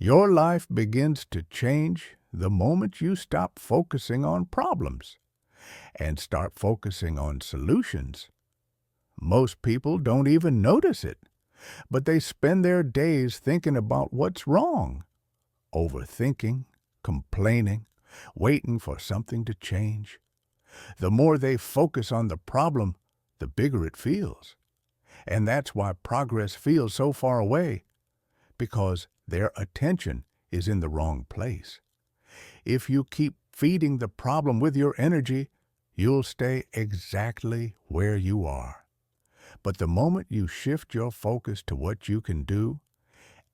Your life begins to change the moment you stop focusing on problems and start focusing on solutions. Most people don't even notice it, but they spend their days thinking about what's wrong, overthinking, complaining, waiting for something to change. The more they focus on the problem, the bigger it feels. And that's why progress feels so far away, because their attention is in the wrong place. If you keep feeding the problem with your energy, you'll stay exactly where you are. But the moment you shift your focus to what you can do,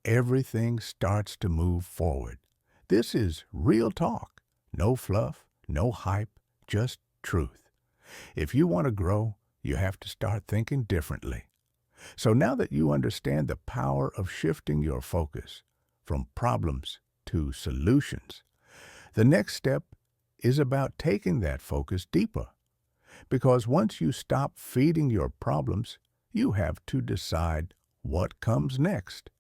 everything starts to move forward. This is real talk. No fluff, no hype, just truth. If you want to grow, you have to start thinking differently. So now that you understand the power of shifting your focus from problems to solutions, the next step is about taking that focus deeper. Because once you stop feeding your problems, you have to decide what comes next.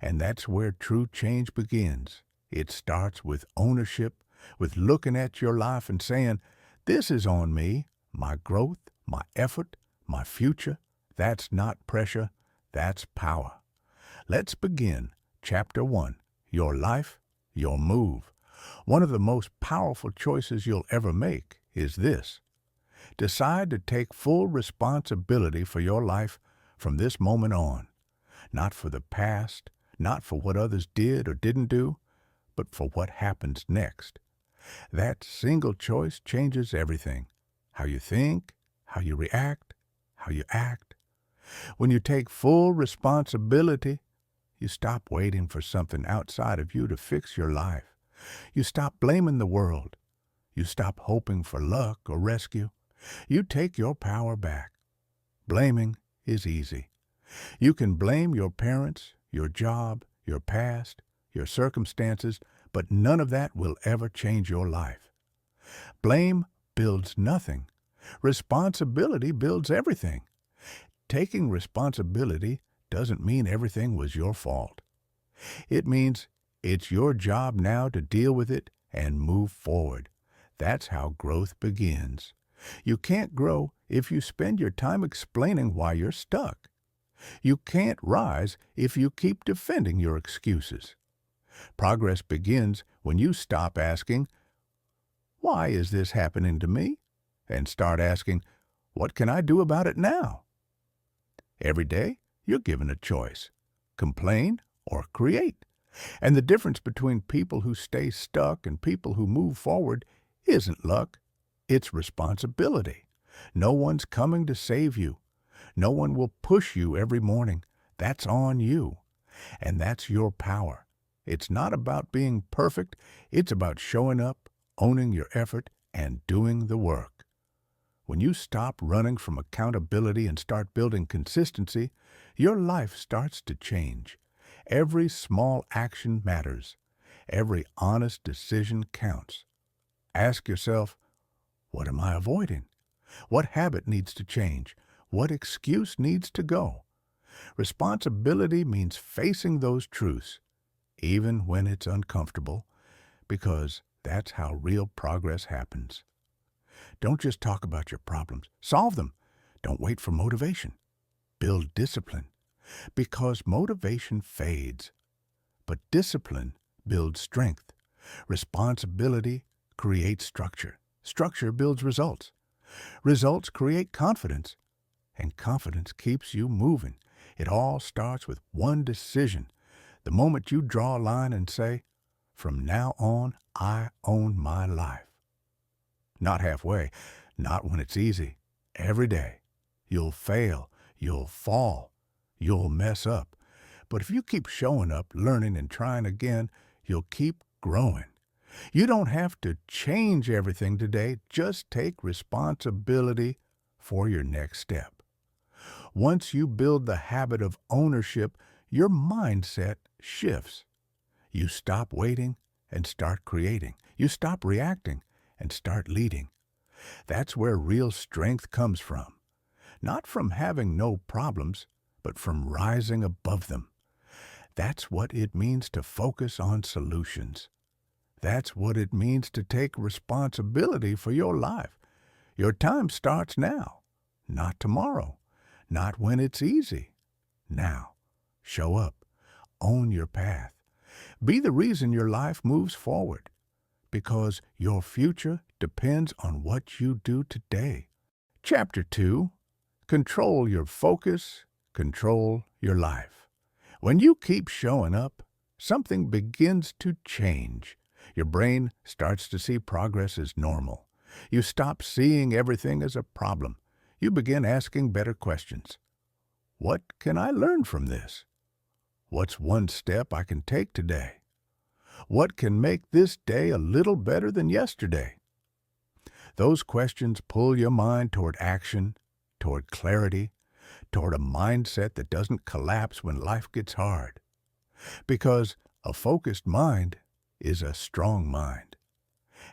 And that's where true change begins. It starts with ownership, with looking at your life and saying, "This is on me, my growth, my effort, my future." That's not pressure, that's power. Let's begin. Chapter 1, Your Life, Your Move. One of the most powerful choices you'll ever make is this. Decide to take full responsibility for your life from this moment on. Not for the past, not for what others did or didn't do, but for what happens next. That single choice changes everything. How you think, how you react, how you act. When you take full responsibility, you stop waiting for something outside of you to fix your life. You stop blaming the world. You stop hoping for luck or rescue. You take your power back. Blaming is easy. You can blame your parents, your job, your past, your circumstances, but none of that will ever change your life. Blame builds nothing. Responsibility builds everything. Taking responsibility doesn't mean everything was your fault. It means it's your job now to deal with it and move forward. That's how growth begins. You can't grow if you spend your time explaining why you're stuck. You can't rise if you keep defending your excuses. Progress begins when you stop asking, "Why is this happening to me?" and start asking, "What can I do about it now?" Every day, you're given a choice: complain or create. And the difference between people who stay stuck and people who move forward isn't luck, it's responsibility. No one's coming to save you. No one will push you every morning. That's on you. And that's your power. It's not about being perfect. It's about showing up, owning your effort, and doing the work. When you stop running from accountability and start building consistency, your life starts to change. Every small action matters. Every honest decision counts. Ask yourself, what am I avoiding? What habit needs to change? What excuse needs to go? Responsibility means facing those truths, even when it's uncomfortable, because that's how real progress happens. Don't just talk about your problems. Solve them. Don't wait for motivation. Build discipline. Because motivation fades. But discipline builds strength. Responsibility creates structure. Structure builds results. Results create confidence. And confidence keeps you moving. It all starts with one decision. The moment you draw a line and say, "From now on, I own my life." Not halfway, not when it's easy. Every day. You'll fail, you'll fall, you'll mess up. But if you keep showing up, learning, and trying again, you'll keep growing. You don't have to change everything today. Just take responsibility for your next step. Once you build the habit of ownership, your mindset shifts. You stop waiting and start creating. You stop reacting and start leading. That's where real strength comes from. Not from having no problems, but from rising above them. That's what it means to focus on solutions. That's what it means to take responsibility for your life. Your time starts now, not tomorrow, not when it's easy. Now, show up, own your path. Be the reason your life moves forward, because your future depends on what you do today. Chapter 2, Control Your Focus, Control Your Life. When you keep showing up, something begins to change. Your brain starts to see progress as normal. You stop seeing everything as a problem. You begin asking better questions. What can I learn from this? What's one step I can take today? What can make this day a little better than yesterday? Those questions pull your mind toward action, toward clarity, toward a mindset that doesn't collapse when life gets hard. Because a focused mind is a strong mind.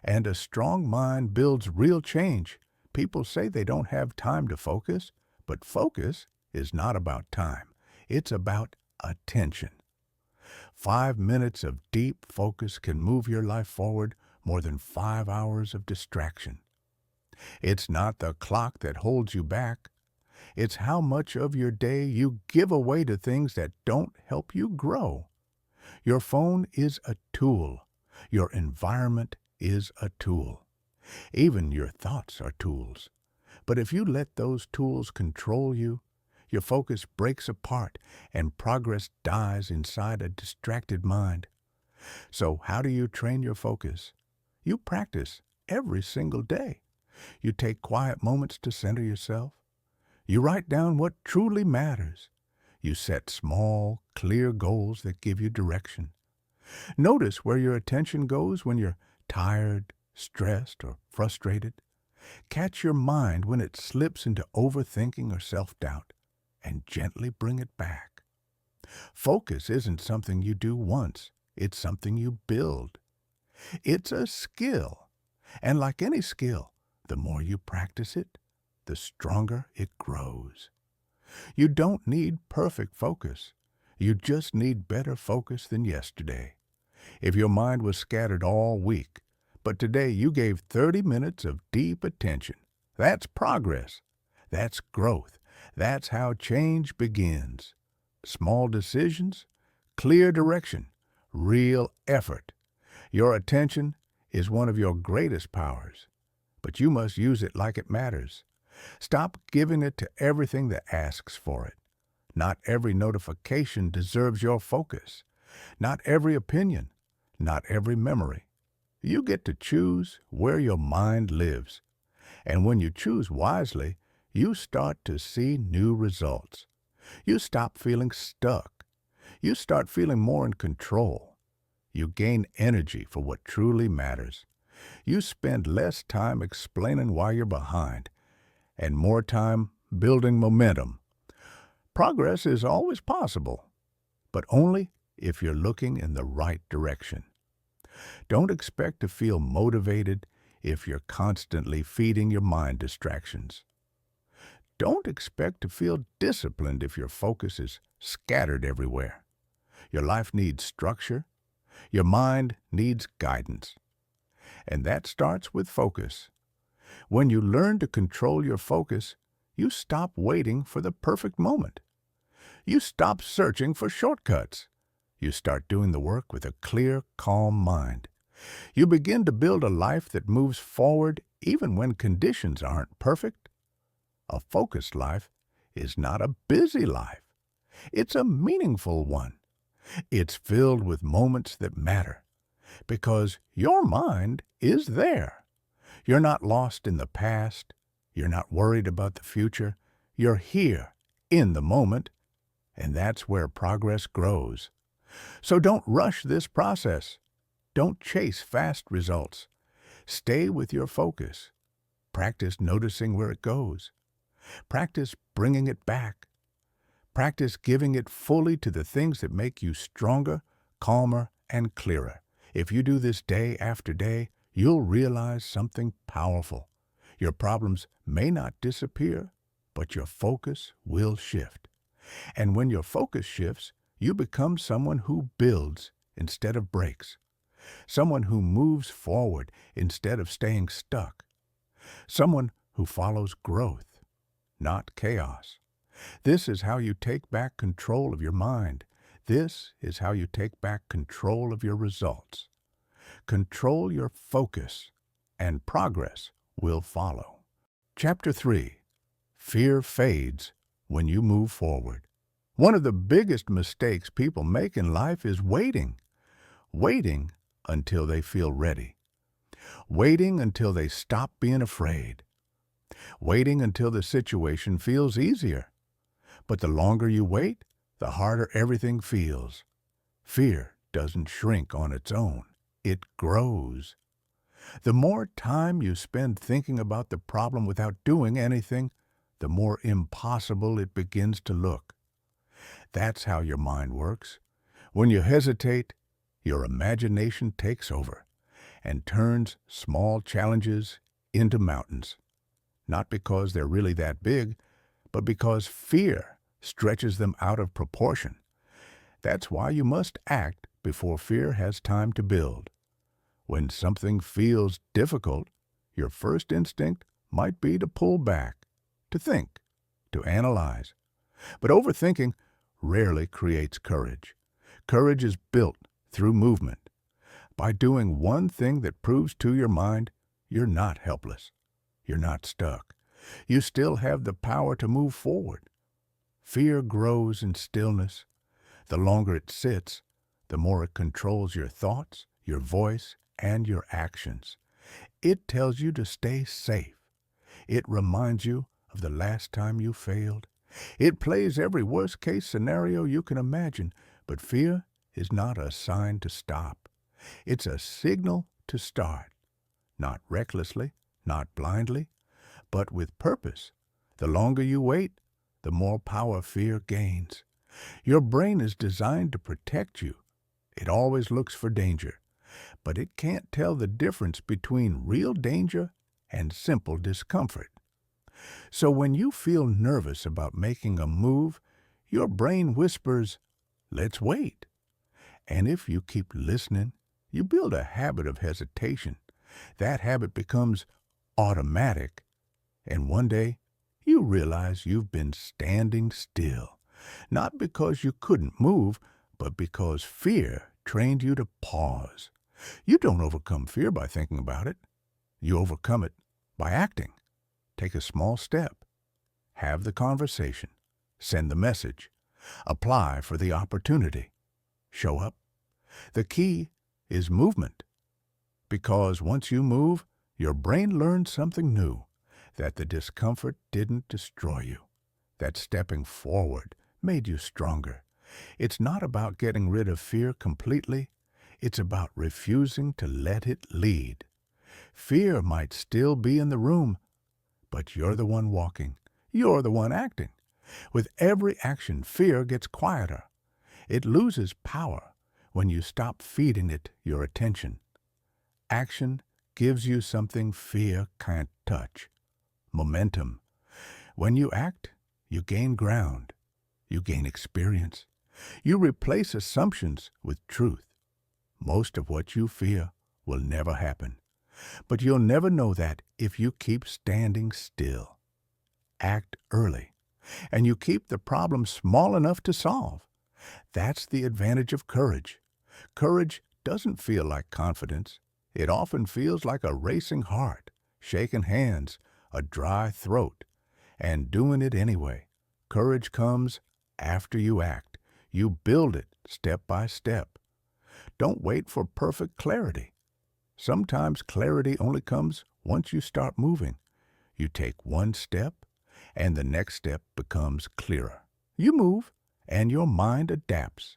And a strong mind builds real change. People say they don't have time to focus, but focus is not about time. It's about attention. 5 minutes of deep focus can move your life forward more than 5 hours of distraction. It's not the clock that holds you back. It's how much of your day you give away to things that don't help you grow. Your phone is a tool. Your environment is a tool. Even your thoughts are tools. But if you let those tools control you, your focus breaks apart and progress dies inside a distracted mind. So how do you train your focus? You practice every single day. You take quiet moments to center yourself. You write down what truly matters. You set small, clear goals that give you direction. Notice where your attention goes when you're tired, stressed, or frustrated. Catch your mind when it slips into overthinking or self-doubt, and gently bring it back. Focus isn't something you do once. It's something you build. It's a skill. And like any skill, the more you practice it, the stronger it grows. You don't need perfect focus. You just need better focus than yesterday. If your mind was scattered all week, but today you gave 30 minutes of deep attention, that's progress. That's growth. That's how change begins. Small decisions, clear direction, real effort. Your attention is one of your greatest powers, but you must use it like it matters. Stop giving it to everything that asks for it. Not every notification deserves your focus. Not every opinion. Not every memory. You get to choose where your mind lives. And when you choose wisely, you start to see new results. You stop feeling stuck. You start feeling more in control. You gain energy for what truly matters. You spend less time explaining why you're behind and more time building momentum. Progress is always possible, but only if you're looking in the right direction. Don't expect to feel motivated if you're constantly feeding your mind distractions. Don't expect to feel disciplined if your focus is scattered everywhere. Your life needs structure. Your mind needs guidance. And that starts with focus. When you learn to control your focus, you stop waiting for the perfect moment. You stop searching for shortcuts. You start doing the work with a clear, calm mind. You begin to build a life that moves forward even when conditions aren't perfect. A focused life is not a busy life. It's a meaningful one. It's filled with moments that matter because your mind is there. You're not lost in the past. You're not worried about the future. You're here in the moment, and that's where progress grows. So don't rush this process. Don't chase fast results. Stay with your focus. Practice noticing where it goes. Practice bringing it back. Practice giving it fully to the things that make you stronger, calmer, and clearer. If you do this day after day, you'll realize something powerful. Your problems may not disappear, but your focus will shift. And when your focus shifts, you become someone who builds instead of breaks, someone who moves forward instead of staying stuck, someone who follows growth, not chaos. This is how you take back control of your mind. This is how you take back control of your results. Control your focus, and progress will follow. Chapter 3. Fear fades when you move forward. One of the biggest mistakes people make in life is waiting. Waiting until they feel ready. Waiting until they stop being afraid. Waiting until the situation feels easier. But the longer you wait, the harder everything feels. Fear doesn't shrink on its own. It grows. The more time you spend thinking about the problem without doing anything, the more impossible it begins to look. That's how your mind works. When you hesitate, your imagination takes over and turns small challenges into mountains. Not because they're really that big, but because fear stretches them out of proportion. That's why you must act before fear has time to build. When something feels difficult, your first instinct might be to pull back, to think, to analyze. But overthinking rarely creates courage. Courage is built through movement. By doing one thing that proves to your mind you're not helpless. You're not stuck. You still have the power to move forward. Fear grows in stillness. The longer it sits, the more it controls your thoughts, your voice, and your actions. It tells you to stay safe. It reminds you of the last time you failed. It plays every worst-case scenario you can imagine, but fear is not a sign to stop. It's a signal to start. Not recklessly, not blindly, but with purpose. The longer you wait, the more power fear gains. Your brain is designed to protect you. It always looks for danger, but it can't tell the difference between real danger and simple discomfort. So when you feel nervous about making a move, your brain whispers, "Let's wait." And if you keep listening, you build a habit of hesitation. That habit becomes automatic, and one day you realize you've been standing still, not because you couldn't move, but because fear trained you to pause. You don't overcome fear by thinking about it. You overcome it by acting. Take a small step. Have the conversation. Send the message. Apply for the opportunity. Show up. The key is movement. Because once you move, your brain learns something new, that the discomfort didn't destroy you, that stepping forward made you stronger. It's not about getting rid of fear completely. It's about refusing to let it lead. Fear might still be in the room, but you're the one walking. You're the one acting. With every action, fear gets quieter. It loses power when you stop feeding it your attention. Action gives you something fear can't touch: momentum. When you act, you gain ground. You gain experience. You replace assumptions with truth. Most of what you fear will never happen. But you'll never know that if you keep standing still. Act early, and you keep the problem small enough to solve. That's the advantage of courage. Courage doesn't feel like confidence. It often feels like a racing heart, shaking hands, a dry throat, and doing it anyway. Courage comes after you act. You build it step by step. Don't wait for perfect clarity. Sometimes clarity only comes once you start moving. You take one step, and the next step becomes clearer. You move, and your mind adapts.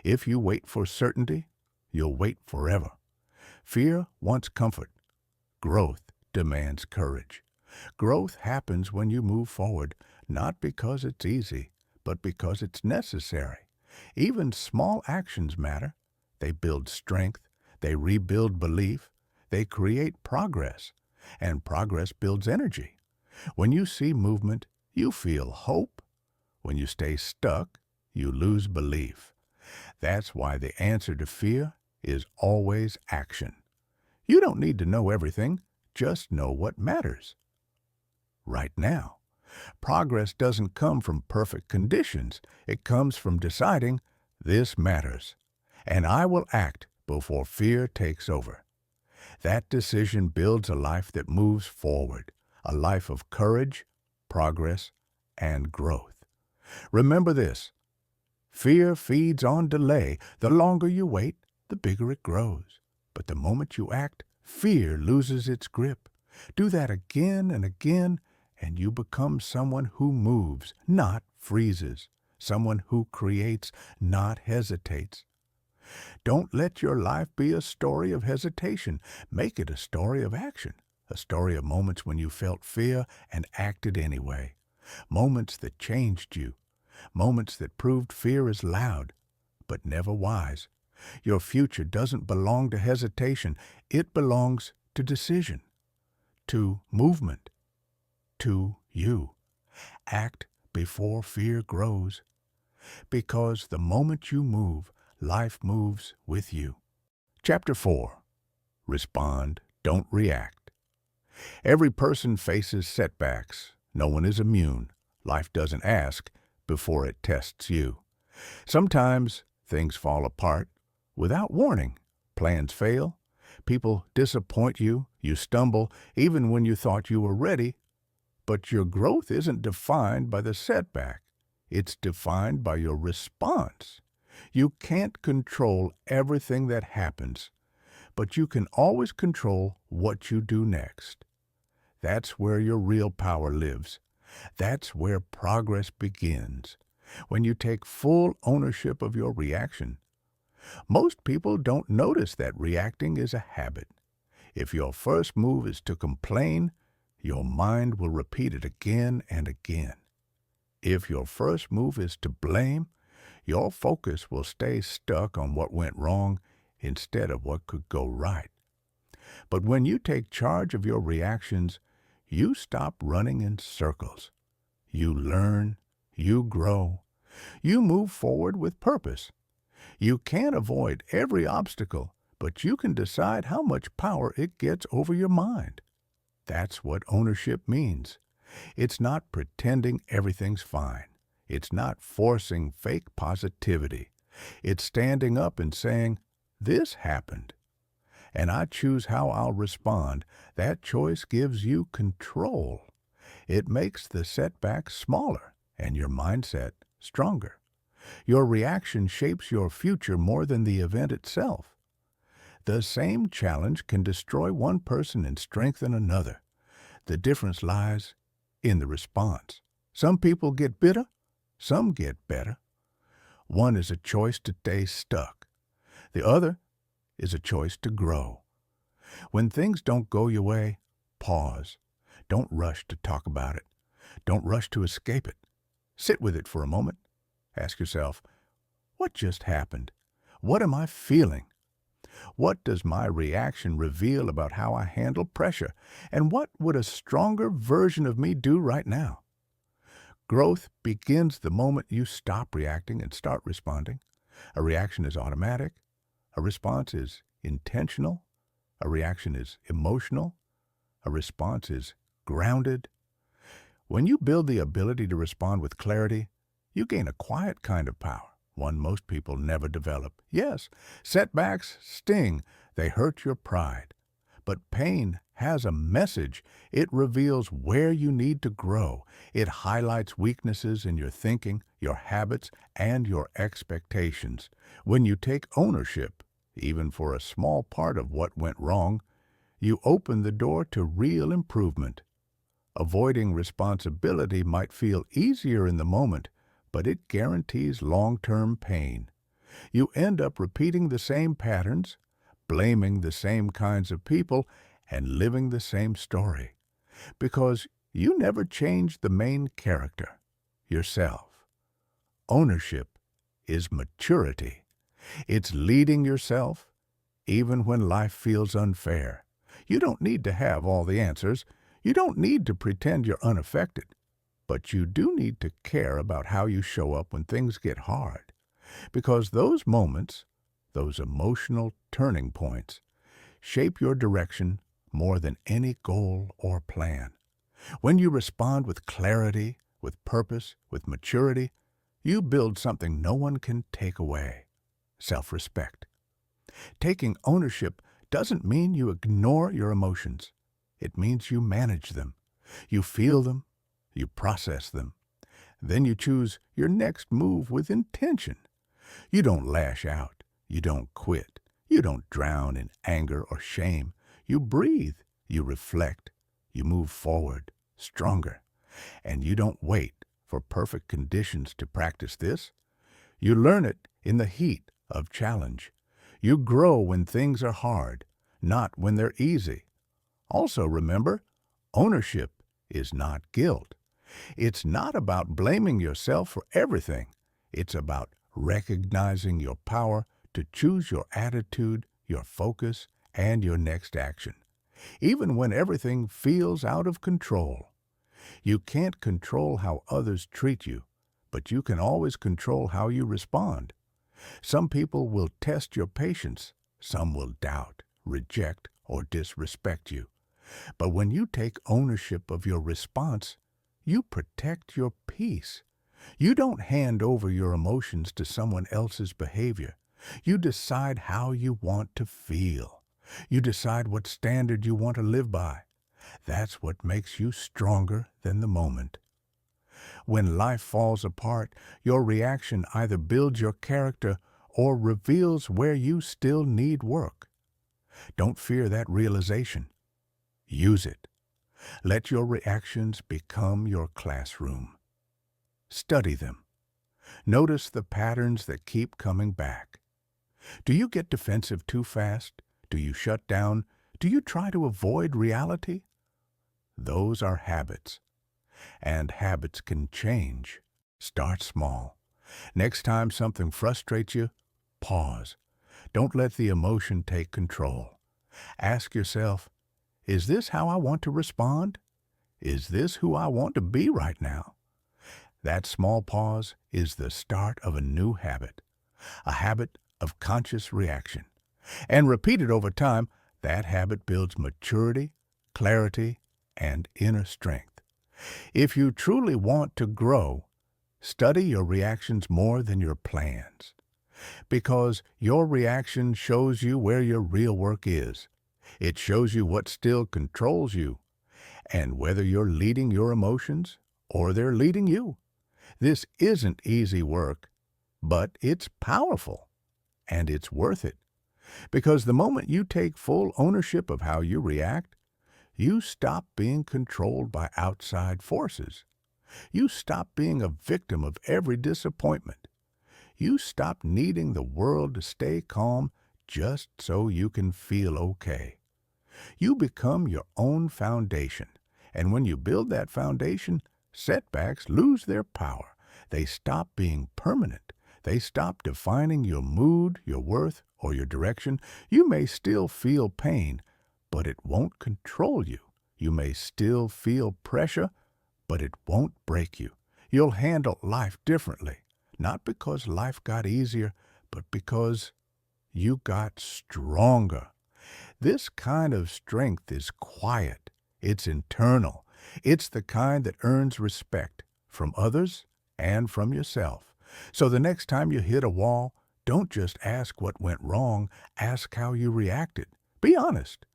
If you wait for certainty, you'll wait forever. Fear wants comfort. Growth demands courage. Growth happens when you move forward, not because it's easy, but because it's necessary. Even small actions matter. They build strength. They rebuild belief. They create progress. And progress builds energy. When you see movement, you feel hope. When you stay stuck, you lose belief. That's why the answer to fear is always action. You don't need to know everything, just know what matters right now. Progress doesn't come from perfect conditions. It comes from deciding, this matters, and I will act before fear takes over. That decision builds a life that moves forward, a life of courage, progress, and growth. Remember this: fear feeds on delay. The longer you wait, the bigger it grows. But the moment you act, fear loses its grip. Do that again and again, and you become someone who moves, not freezes. Someone who creates, not hesitates. Don't let your life be a story of hesitation. Make it a story of action, a story of moments when you felt fear and acted anyway. Moments that changed you. Moments that proved fear is loud, but never wise. Your future doesn't belong to hesitation. It belongs to decision, to movement, to you. Act before fear grows, because the moment you move, life moves with you. Chapter 4. Respond, don't react. Every person faces setbacks. No one is immune. Life doesn't ask before it tests you. Sometimes things fall apart without warning. Plans fail. People disappoint you. You stumble even when you thought you were ready. But your growth isn't defined by the setback. It's defined by your response. You can't control everything that happens, but you can always control what you do next. That's where your real power lives. That's where progress begins, when you take full ownership of your reaction. Most people don't notice that reacting is a habit. If your first move is to complain, your mind will repeat it again and again. If your first move is to blame, your focus will stay stuck on what went wrong instead of what could go right. But when you take charge of your reactions, you stop running in circles. You learn, you grow, you move forward with purpose. You can't avoid every obstacle, but you can decide how much power it gets over your mind. That's what ownership means. It's not pretending everything's fine. It's not forcing fake positivity. It's standing up and saying, this happened, and I choose how I'll respond. That choice gives you control. It makes the setback smaller and your mindset stronger. Your reaction shapes your future more than the event itself. The same challenge can destroy one person and strengthen another. The difference lies in the response. Some people get bitter, some get better. One is a choice to stay stuck. The other is a choice to grow. When things don't go your way, pause. Don't rush to talk about it. Don't rush to escape it. Sit with it for a moment. Ask yourself, what just happened? What am I feeling? What does my reaction reveal about how I handle pressure? And what would a stronger version of me do right now? Growth begins the moment you stop reacting and start responding. A reaction is automatic. A response is intentional. A reaction is emotional. A response is grounded. When you build the ability to respond with clarity, you gain a quiet kind of power, one most people never develop. Yes, setbacks sting. They hurt your pride. But pain has a message. It reveals where you need to grow. It highlights weaknesses in your thinking, your habits, and your expectations. When you take ownership, even for a small part of what went wrong, you open the door to real improvement. Avoiding responsibility might feel easier in the moment, but it guarantees long-term pain. You end up repeating the same patterns, blaming the same kinds of people, and living the same story, because you never changed the main character, yourself. Ownership is maturity. It's leading yourself, even when life feels unfair. You don't need to have all the answers. You don't need to pretend you're unaffected. But you do need to care about how you show up when things get hard. because those moments, those emotional turning points, shape your direction more than any goal or plan. When you respond with clarity, with purpose, with maturity, you build something no one can take away: self-respect. Taking ownership doesn't mean you ignore your emotions. It means you manage them. You feel them, you process them. Then you choose your next move with intention. You don't lash out. You don't quit. You don't drown in anger or shame. You breathe. You reflect. You move forward, stronger. And you don't wait for perfect conditions to practice this. You learn it in the heat of challenge. You grow when things are hard, not when they're easy. Also remember, ownership is not guilt. It's not about blaming yourself for everything. It's about recognizing your power to choose your attitude, your focus, and your next action, even when everything feels out of control. You can't control how others treat you, but you can always control how you respond. Some people will test your patience. Some will doubt, reject, or disrespect you. But when you take ownership of your response, you protect your peace. You don't hand over your emotions to someone else's behavior. You decide how you want to feel. You decide what standard you want to live by. That's what makes you stronger than the moment. When life falls apart, your reaction either builds your character or reveals where you still need work. Don't fear that realization. Use it. Let your reactions become your classroom. Study them. Notice the patterns that keep coming back. Do you get defensive too fast? Do you shut down? Do you try to avoid reality? Those are habits. And habits can change. Start small. Next time something frustrates you, pause. Don't let the emotion take control. Ask yourself, is this how I want to respond? Is this who I want to be right now? That small pause is the start of a new habit, a habit of conscious reaction. And repeated over time, that habit builds maturity, clarity, and inner strength. If you truly want to grow, study your reactions more than your plans, because your reaction shows you where your real work is. It shows you what still controls you, and whether you're leading your emotions or they're leading you. This isn't easy work, but it's powerful, and it's worth it. Because the moment you take full ownership of how you react, you stop being controlled by outside forces. You stop being a victim of every disappointment. You stop needing the world to stay calm just so you can feel okay. You become your own foundation, and when you build that foundation, setbacks lose their power. They stop being permanent. They stop defining your mood, your worth, or your direction. You may still feel pain, but it won't control you. You may still feel pressure, but it won't break you. You'll handle life differently, not because life got easier, but because you got stronger. This kind of strength is quiet. It's internal. It's the kind that earns respect from others and from yourself. So the next time you hit a wall, don't just ask what went wrong, ask how you reacted. Be honest.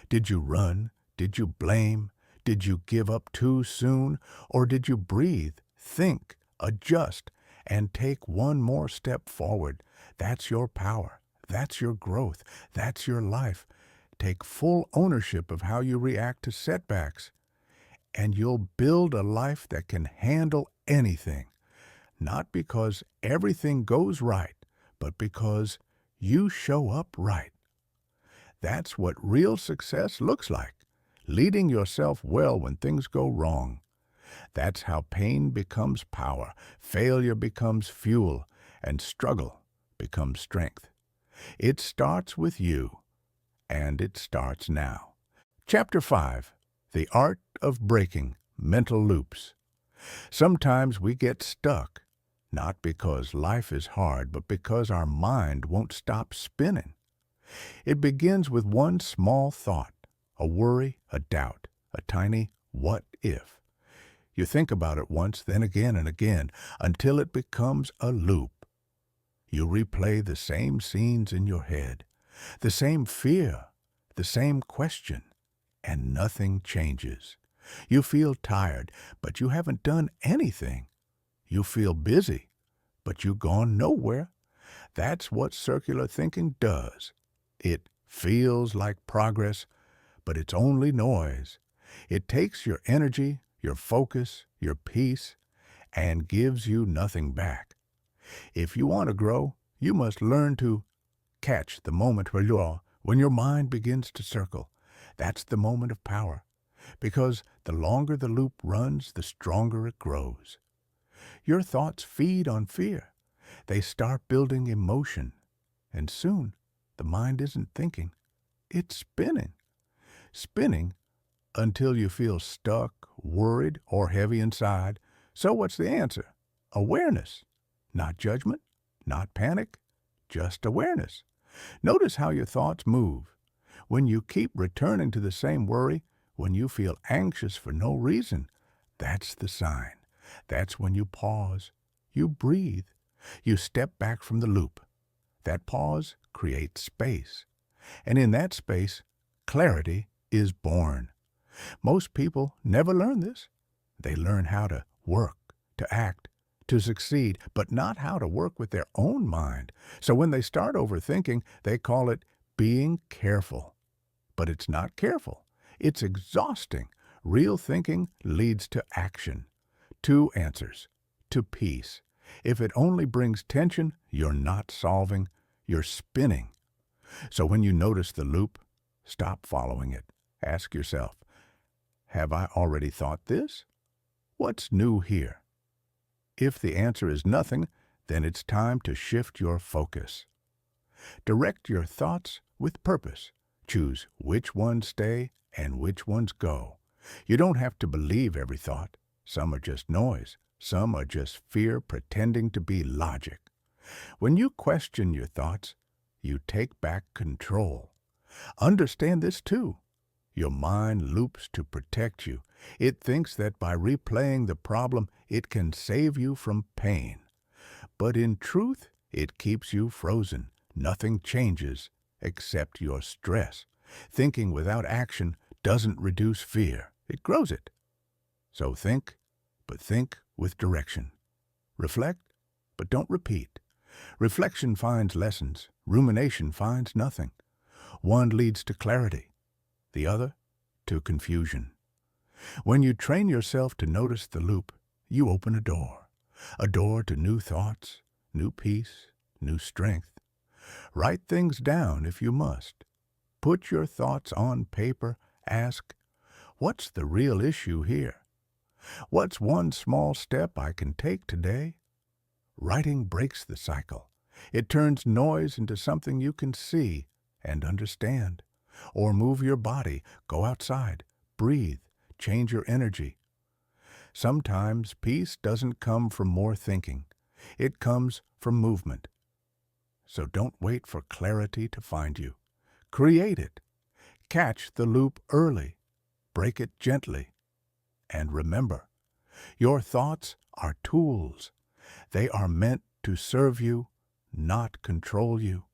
Did you run? Did you blame? Did you give up too soon? Or did you breathe, think, adjust, and take one more step forward? That's your power. That's your growth. That's your life. Take full ownership of how you react to setbacks, and you'll build a life that can handle anything. Not because everything goes right, but because you show up right. That's what real success looks like, leading yourself well when things go wrong. That's how pain becomes power, failure becomes fuel, and struggle becomes strength. It starts with you, and it starts now. Chapter 5. The Art of Breaking Mental Loops. Sometimes we get stuck. not because life is hard, but because our mind won't stop spinning. It begins with one small thought, a worry, a doubt, a tiny what if. You think about it once, then again and again, until it becomes a loop. You replay the same scenes in your head, the same fear, the same question, and nothing changes. You feel tired, but you haven't done anything. You feel busy, but you've gone nowhere. That's what circular thinking does. It feels like progress, but it's only noise. It takes your energy, your focus, your peace, and gives you nothing back. If you want to grow, you must learn to catch the moment when your mind begins to circle. That's the moment of power, because the longer the loop runs, the stronger it grows. Your thoughts feed on fear. They start building emotion, and soon the mind isn't thinking, it's spinning. Spinning until you feel stuck, worried, or heavy inside. So what's the answer? Awareness. Not judgment, not panic, just awareness. Notice how your thoughts move. When you keep returning to the same worry, when you feel anxious for no reason, that's the sign. That's when you pause, you breathe, you step back from the loop. That pause creates space. And in that space, clarity is born. Most people never learn this. They learn how to work, to act, to succeed, but not how to work with their own mind. So when they start overthinking, they call it being careful. But it's not careful. It's exhausting. Real thinking leads to action, to answers, to peace. If it only brings tension, you're not solving, you're spinning. So when you notice the loop, stop following it. Ask yourself, have I already thought this? What's new here? If the answer is nothing, then it's time to shift your focus. Direct your thoughts with purpose. Choose which ones stay and which ones go. You don't have to believe every thought. Some are just noise. Some are just fear pretending to be logic. When you question your thoughts, you take back control. Understand this too. Your mind loops to protect you. It thinks that by replaying the problem, it can save you from pain. But in truth, it keeps you frozen. Nothing changes except your stress. Thinking without action doesn't reduce fear. It grows it. So think, but think with direction. Reflect, but don't repeat. Reflection finds lessons. Rumination finds nothing. One leads to clarity, the other to confusion. When you train yourself to notice the loop, you open a door to new thoughts, new peace, new strength. Write things down if you must. Put your thoughts on paper. Ask, what's the real issue here? What's one small step I can take today? Writing breaks the cycle. It turns noise into something you can see and understand. Or move your body, go outside, breathe, change your energy. Sometimes peace doesn't come from more thinking. It comes from movement. So don't wait for clarity to find you. Create it. Catch the loop early. Break it gently. And remember, your thoughts are tools. They are meant to serve you, not control you.